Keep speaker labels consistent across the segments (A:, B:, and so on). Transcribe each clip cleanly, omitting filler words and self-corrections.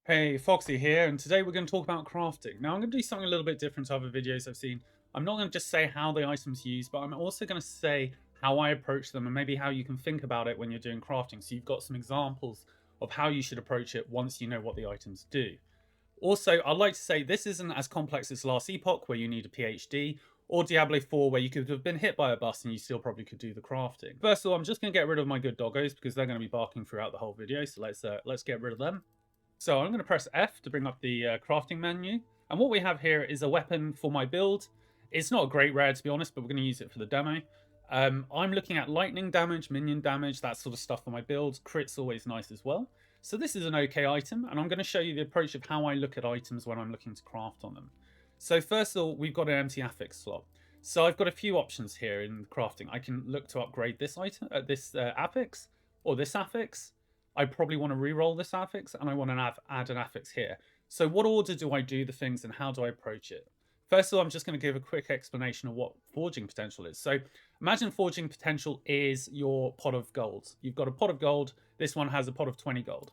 A: Hey, Foxy here, and today we're going to talk about crafting. Now, I'm going to do something a little bit different to other videos I've seen. I'm not going to just say how the items used, but I'm also going to say how I approach them and maybe how you can think about it when you're doing crafting. So you've got some examples of how you should approach it once you know what the items do. Also, I'd like to say this isn't as complex as Last Epoch, where you need a PhD, or Diablo 4, where you could have been hit by a bus and you still probably could do the crafting. First of all, I'm just going to get rid of my good doggos because they're going to be barking throughout the whole video, so let's get rid of them. So I'm going to press F to bring up the crafting menu. And what we have here is a weapon for my build. It's not a great rare, to be honest, but we're going to use it for the demo. I'm looking at lightning damage, minion damage, that sort of stuff for my build. Crit's always nice as well. So this is an okay item, and I'm going to show you the approach of how I look at items when I'm looking to craft on them. So first of all, we've got an empty affix slot. So I've got a few options here in crafting. I can look to upgrade this item, this affix, or this affix. I probably want to re-roll this affix, and I want to add an affix here. So what order do I do the things, and how do I approach it? First of all, I'm just going to give a quick explanation of what forging potential is. So imagine forging potential is your pot of gold. You've got a pot of gold. This one has a pot of 20 gold.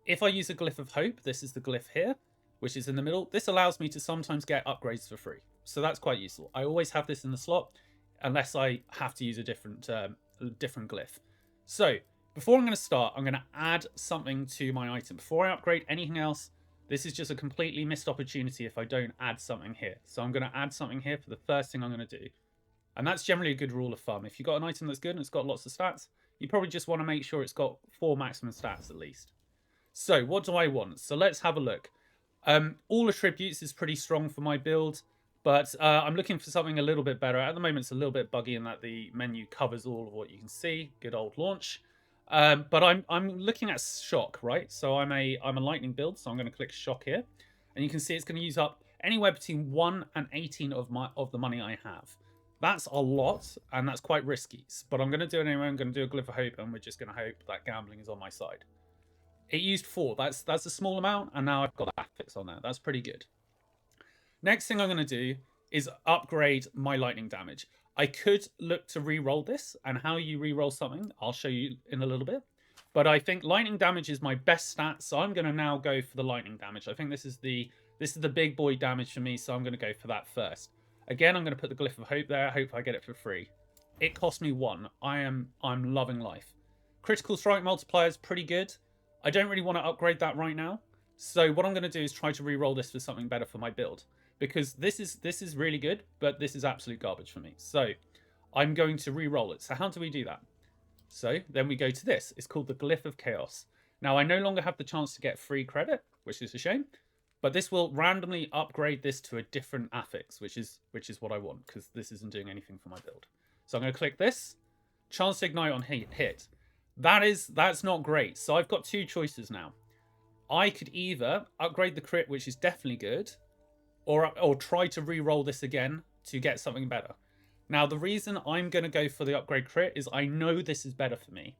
A: If I use a Glyph of Hope, this is the glyph here, which is in the middle. This allows me to sometimes get upgrades for free. So that's quite useful. I always have this in the slot, unless I have to use a different glyph. So before I'm going to start, I'm going to add something to my item. Before I upgrade anything else, this is just a completely missed opportunity if I don't add something here. So I'm going to add something here for the first thing I'm going to do. And that's generally a good rule of thumb. If you've got an item that's good and it's got lots of stats, you probably just want to make sure it's got 4 maximum stats at least. So what do I want? So let's have a look. All attributes is pretty strong for my build, but I'm looking for something a little bit better. At the moment, it's a little bit buggy in that the menu covers all of what you can see. Good old launch. But I'm looking at shock, right? So I'm a lightning build, so I'm going to click shock here, and you can see it's going to use up anywhere between 1 and 18 of the money I have. That's a lot, and that's quite risky. But I'm going to do it anyway. I'm going to do a Glyph of Hope, and we're just going to hope that gambling is on my side. It used 4. That's a small amount, and now I've got that affix on there. That's pretty good. Next thing I'm going to do is upgrade my lightning damage. I could look to re-roll this, and how you re-roll something, I'll show you in a little bit. But I think lightning damage is my best stat, so I'm going to now go for the lightning damage. I think this is the big boy damage for me, so I'm going to go for that first. Again, I'm going to put the Glyph of Hope there. I hope I get it for free. It cost me 1. I'm loving life. Critical strike multiplier is pretty good. I don't really want to upgrade that right now. So what I'm going to do is try to re-roll this for something better for my build. Because this is really good, but this is absolute garbage for me. So I'm going to re-roll it. So how do we do that? So then we go to this. It's called the Glyph of Chaos. Now I no longer have the chance to get free credit, which is a shame. But this will randomly upgrade this to a different affix, which is what I want, because this isn't doing anything for my build. So I'm going to click this. Chance to ignite on hit. That's not great. So I've got 2 choices now. I could either upgrade the crit, which is definitely good, or try to re-roll this again to get something better. Now, the reason I'm going to go for the upgrade crit is I know this is better for me.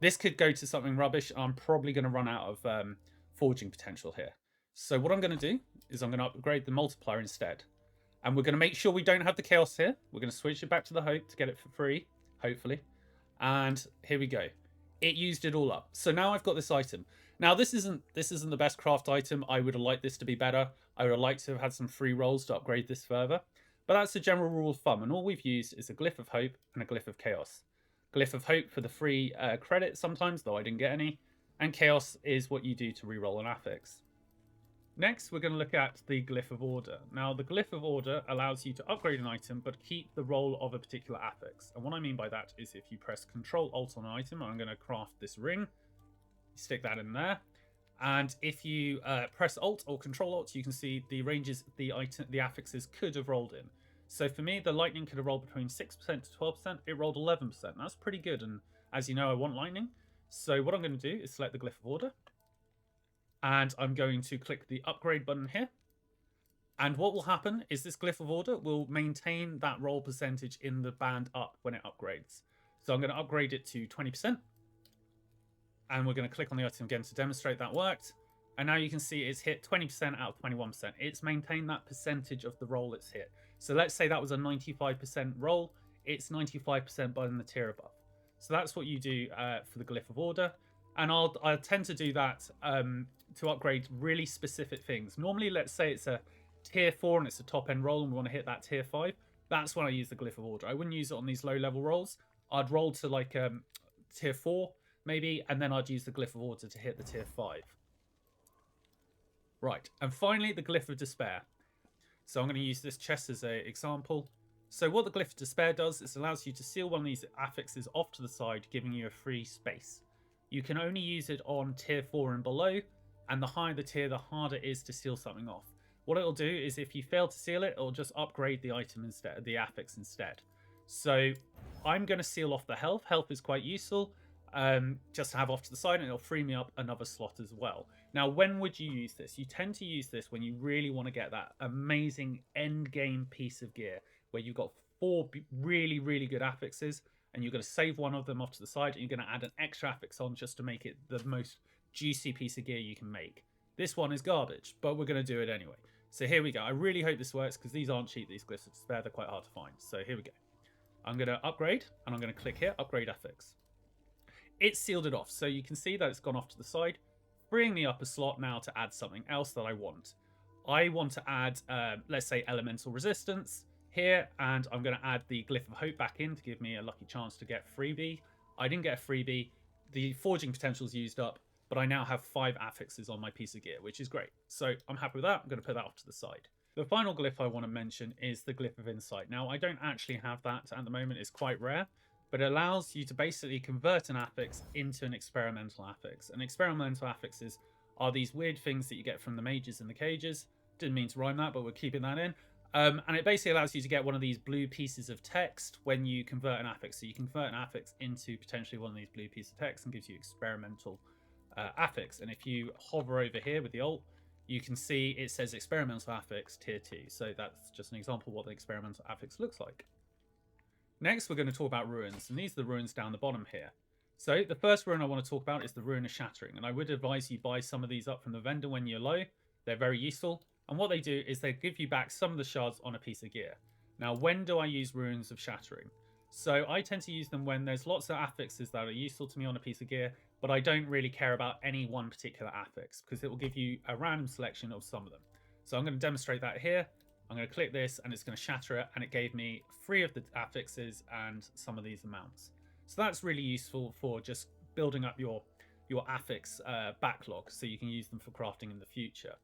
A: This could go to something rubbish, and I'm probably going to run out of forging potential here. So what I'm going to do is I'm going to upgrade the multiplier instead. And we're going to make sure we don't have the chaos here. We're going to switch it back to the hope to get it for free, hopefully. And here we go. It used it all up. So now I've got this item. Now this isn't the best craft item. I would have liked this to be better. I would have liked to have had some free rolls to upgrade this further. But that's the general rule of thumb. And all we've used is a Glyph of Hope and a Glyph of Chaos. Glyph of Hope for the free credit sometimes, though I didn't get any. And Chaos is what you do to reroll an affix. Next, we're going to look at the Glyph of Order. Now, the Glyph of Order allows you to upgrade an item, but keep the role of a particular affix. And what I mean by that is if you press Ctrl-Alt on an item, I'm going to craft this ring. Stick that in there. And if you press Alt or Ctrl-Alt, you can see the ranges the affixes could have rolled in. So for me, the lightning could have rolled between 6% to 12%. It rolled 11%. That's pretty good. And as you know, I want lightning. So what I'm going to do is select the Glyph of Order. And I'm going to click the upgrade button here. And what will happen is this Glyph of Order will maintain that roll percentage in the band up when it upgrades. So I'm going to upgrade it to 20%. And we're going to click on the item again to demonstrate that worked. And now you can see it's hit 20% out of 21%. It's maintained that percentage of the roll it's hit. So let's say that was a 95% roll. It's 95% by the tier above. So that's what you do for the Glyph of Order. And I'll tend to do that to upgrade really specific things. Normally, let's say it's a tier 4 and it's a top end roll and we want to hit that tier 5. That's when I use the Glyph of Order. I wouldn't use it on these low level rolls. I'd roll to like tier 4 maybe, and then I'd use the Glyph of Order to hit the tier 5. Right, and finally the Glyph of Despair. So I'm going to use this chest as an example. So what the Glyph of Despair does is allows you to seal one of these affixes off to the side, giving you a free space. You can only use it on tier 4 and below, and the higher the tier, the harder it is to seal something off. What it'll do is if you fail to seal it, it'll just upgrade the item instead, the affix instead. So I'm going to seal off the health. Health is quite useful, just to have off to the side, and it'll free me up another slot as well. Now, when would you use this? You tend to use this when you really want to get that amazing end game piece of gear, where you've got 4 really, really good affixes, and you're going to save one of them off to the side, and you're going to add an extra affix on just to make it the most juicy piece of gear you can make. This one is garbage, but we're going to do it anyway. So here we go. I really hope this works, because these aren't cheap, these Glyphs of Despair. They're quite hard to find. So here we go. I'm going to upgrade, and I'm going to click here, upgrade affix. It's sealed it off, so you can see that it's gone off to the side, freeing me up a slot now to add something else that I want. I want to add, let's say, elemental resistance here, and I'm going to add the Glyph of Hope back in to give me a lucky chance to get freebie. I didn't get a freebie. The forging potential's used up, but I now have 5 affixes on my piece of gear, which is great. So I'm happy with that. I'm going to put that off to the side. The final glyph I want to mention is the Glyph of Insight. Now, I don't actually have that at the moment. It's quite rare, but it allows you to basically convert an affix into an experimental affix. And experimental affixes are these weird things that you get from the mages in the cages. Didn't mean to rhyme that, but we're keeping that in. And it basically allows you to get one of these blue pieces of text when you convert an affix. So you convert an affix into potentially one of these blue pieces of text and gives you experimental affix. And if you hover over here with the alt, you can see it says experimental affix tier 2. So that's just an example of what the experimental affix looks like. Next, we're going to talk about ruins, and these are the ruins down the bottom here. So the first ruin I want to talk about is the Ruin of Shattering, and I would advise you buy some of these up from the vendor when you're low. They're very useful, and what they do is they give you back some of the shards on a piece of gear. Now, when do I use Ruins of Shattering? So I tend to use them when there's lots of affixes that are useful to me on a piece of gear, but I don't really care about any one particular affix, because it will give you a random selection of some of them. So I'm going to demonstrate that here. I'm going to click this and it's going to shatter it, and it gave me 3 of the affixes and some of these amounts. So that's really useful for just building up your affix backlog so you can use them for crafting in the future.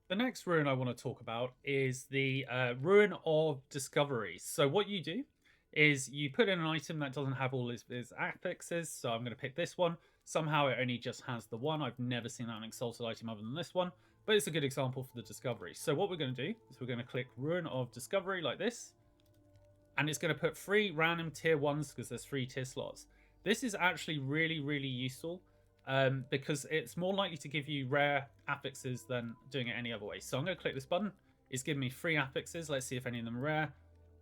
A: The next ruin I want to talk about is the Ruin of Discovery. So what you do is you put in an item that doesn't have all its affixes. So I'm going to pick this one. Somehow it only just has the one. I've never seen that an exalted item other than this one, but it's a good example for the discovery. So what we're going to do is we're going to click Ruin of Discovery like this, and it's going to put 3 random tier 1s because there's 3 tier slots. This is actually really, really useful because it's more likely to give you rare affixes than doing it any other way. So I'm going to click this button. It's giving me 3 affixes. Let's see if any of them are rare.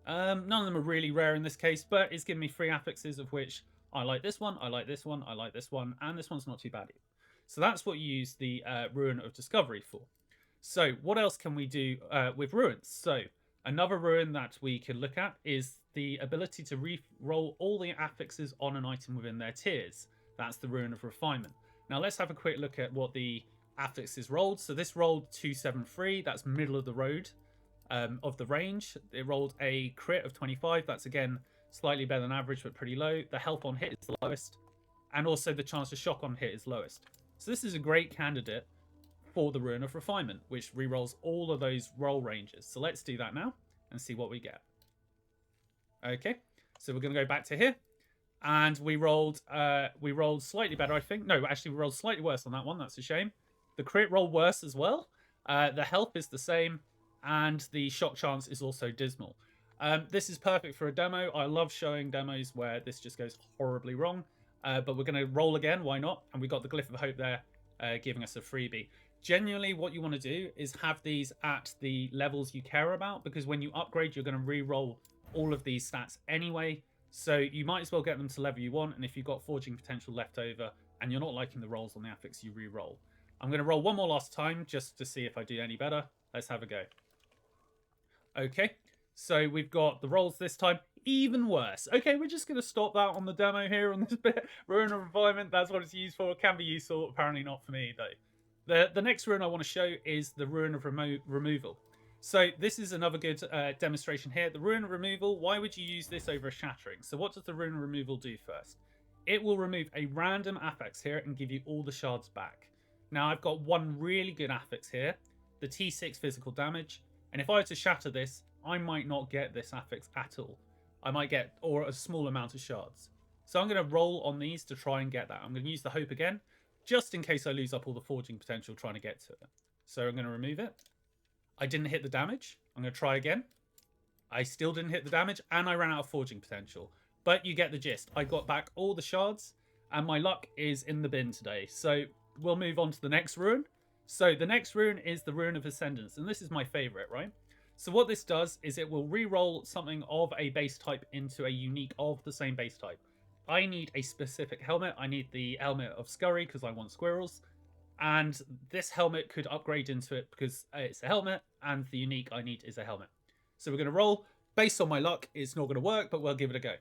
A: None of them are really rare in this case, but it's giving me 3 affixes, of which I like this one, I like this one, I like this one, and this one's not too bad either. So that's what you use the Ruin of Discovery for. So what else can we do with ruins? So another ruin that we can look at is the ability to re-roll all the affixes on an item within their tiers. That's the Ruin of Refinement. Now let's have a quick look at what the affixes rolled. So this rolled 273, that's middle of the road of the range. It rolled a crit of 25, that's again slightly better than average but pretty low. The health on hit is the lowest, and also the chance to shock on hit is lowest. So this is a great candidate for the Ruin of Refinement, which re-rolls all of those roll ranges. So let's do that now and see what we get. Okay, so we're going to go back to here, and we rolled slightly better, I think. No, actually, we rolled slightly worse on that one. That's a shame. The crit rolled worse as well. The health is the same, and the shock chance is also dismal. This is perfect for a demo. I love showing demos where this just goes horribly wrong. But we're going to roll again. Why not? And we got the Glyph of Hope there, giving us a freebie. Genuinely, what you want to do is have these at the levels you care about, because when you upgrade, you're going to re-roll all of these stats anyway. So you might as well get them to level you want. And if you've got forging potential left over and you're not liking the rolls on the affix, you re-roll. I'm going to roll one more last time just to see if I do any better. Let's have a go. Okay, so we've got the rolls this time. Even worse. Okay, we're just going to stop that on the demo here on this bit. Ruin of Refinement, that's what it's used for. It can be useful. Apparently not for me, though. The next rune I want to show is the Rune of Removal. So this is another good demonstration here. The Rune of Removal, why would you use this over a Shattering? So what does the Rune of Removal do first? It will remove a random affix here and give you all the shards back. Now I've got one really good affix here, the T6 physical damage, and if I were to shatter this, I might not get this affix at all. I might get or a small amount of shards. So I'm going to roll on these to try and get that. I'm going to use the Hope again, just in case I lose up all the forging potential trying to get to it. So I'm going to remove it. I didn't hit the damage. I'm going to try again. I still didn't hit the damage, and I ran out of forging potential. But you get the gist. I got back all the shards, and my luck is in the bin today. So we'll move on to the next rune. So the next rune is the Rune of Ascendance, and this is my favorite, right? So what this does is it will re-roll something of a base type into a unique of the same base type. I need a specific helmet. I need the helmet of Scurry because I want squirrels. And this helmet could upgrade into it because it's a helmet, and the unique I need is a helmet. So we're going to roll. Based on my luck, it's not going to work, but we'll give it a go.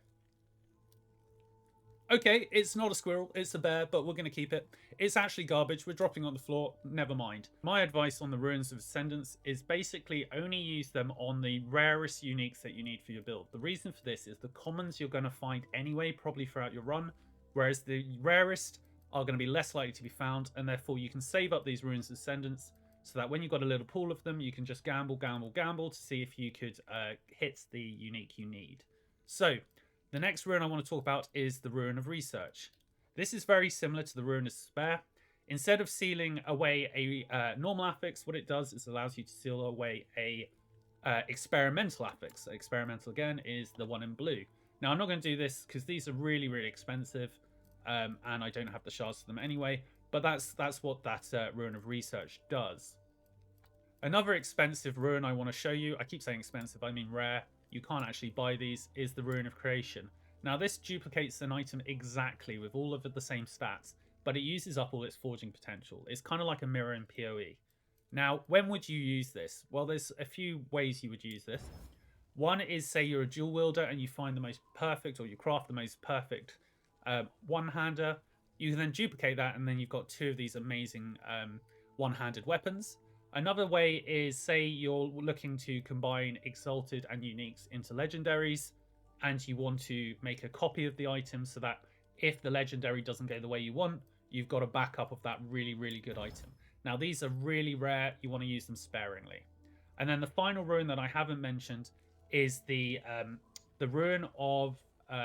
A: Okay, it's not a squirrel, it's a bear, but we're going to keep it. It's actually garbage. We're dropping on the floor. Never mind. My advice on the Runes of Ascendance is basically only use them on the rarest uniques that you need for your build. The reason for this is the commons you're going to find anyway, probably throughout your run, whereas the rarest are going to be less likely to be found, and therefore you can save up these Runes of Ascendance so that when you've got a little pool of them, you can just gamble to see if you could hit the unique you need. So the next rune I want to talk about is the Rune of Research. This is very similar to the Rune of Despair. Instead of sealing away a normal affix, what it does is allows you to seal away a experimental affix. So experimental, again, is the one in blue. Now, I'm not going to do this because these are really, really expensive, and I don't have the shards for them anyway, but that's what that Rune of Research does. Another expensive rune I want to show you, I keep saying expensive, I mean rare, you can't actually buy these, is the Rune of Creation. Now this duplicates an item exactly with all of the same stats, but it uses up all its forging potential. It's kind of like a mirror in PoE. Now, when would you use this? Well, there's a few ways you would use this. One is, say you're a dual wielder and you find the most perfect, or you craft the most perfect one-hander. You can then duplicate that, and then you've got two of these amazing one-handed weapons. Another way is, say you're looking to combine Exalted and Uniques into Legendaries, and you want to make a copy of the item so that if the Legendary doesn't go the way you want, you've got a backup of that really, really good item. Now, these are really rare. You want to use them sparingly. And then the final rune that I haven't mentioned is the Rune of...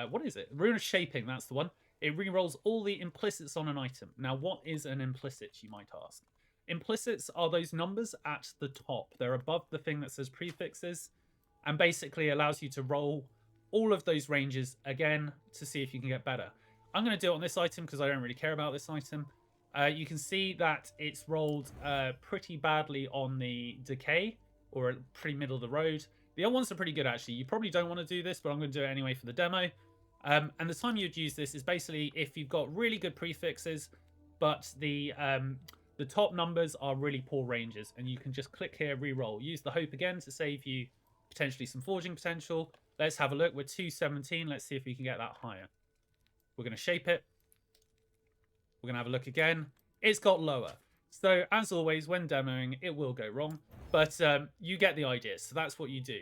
A: what is it? Rune of Shaping, that's the one. It re-rolls all the implicits on an item. Now, what is an implicit, you might ask? Implicits are those numbers at the top. They're above the thing that says prefixes, and basically allows you to roll all of those ranges again to see if you can get better. I'm going to do it on this item because I don't really care about this item. You can see that it's rolled pretty badly on the Decay, or pretty middle of the road. The other ones are pretty good, actually. You probably don't want to do this, but I'm going to do it anyway for the demo. And the time you'd use this is basically if you've got really good prefixes, but the top numbers are really poor ranges, and you can just click here, re-roll. Use the Hope again to save you potentially some forging potential. Let's have a look. We're 217. Let's see if we can get that higher. We're going to shape it. We're going to have a look again. It's got lower. So, as always, when demoing, it will go wrong. But you get the idea. So that's what you do.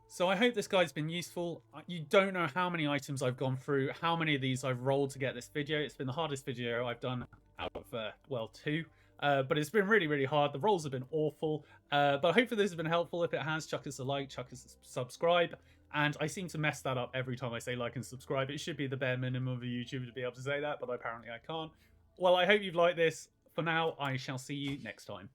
A: So I hope this guide's been useful. You don't know how many items I've gone through, how many of these I've rolled to get this video. It's been the hardest video I've done out of, well, two. But it's been really, really hard. The rolls have been awful. But hopefully this has been helpful. If it has, chuck us a like, chuck us a subscribe. And I seem to mess that up every time I say like and subscribe. It should be the bare minimum of a YouTuber to be able to say that, but apparently I can't. Well, I hope you've liked this. For now, I shall see you next time.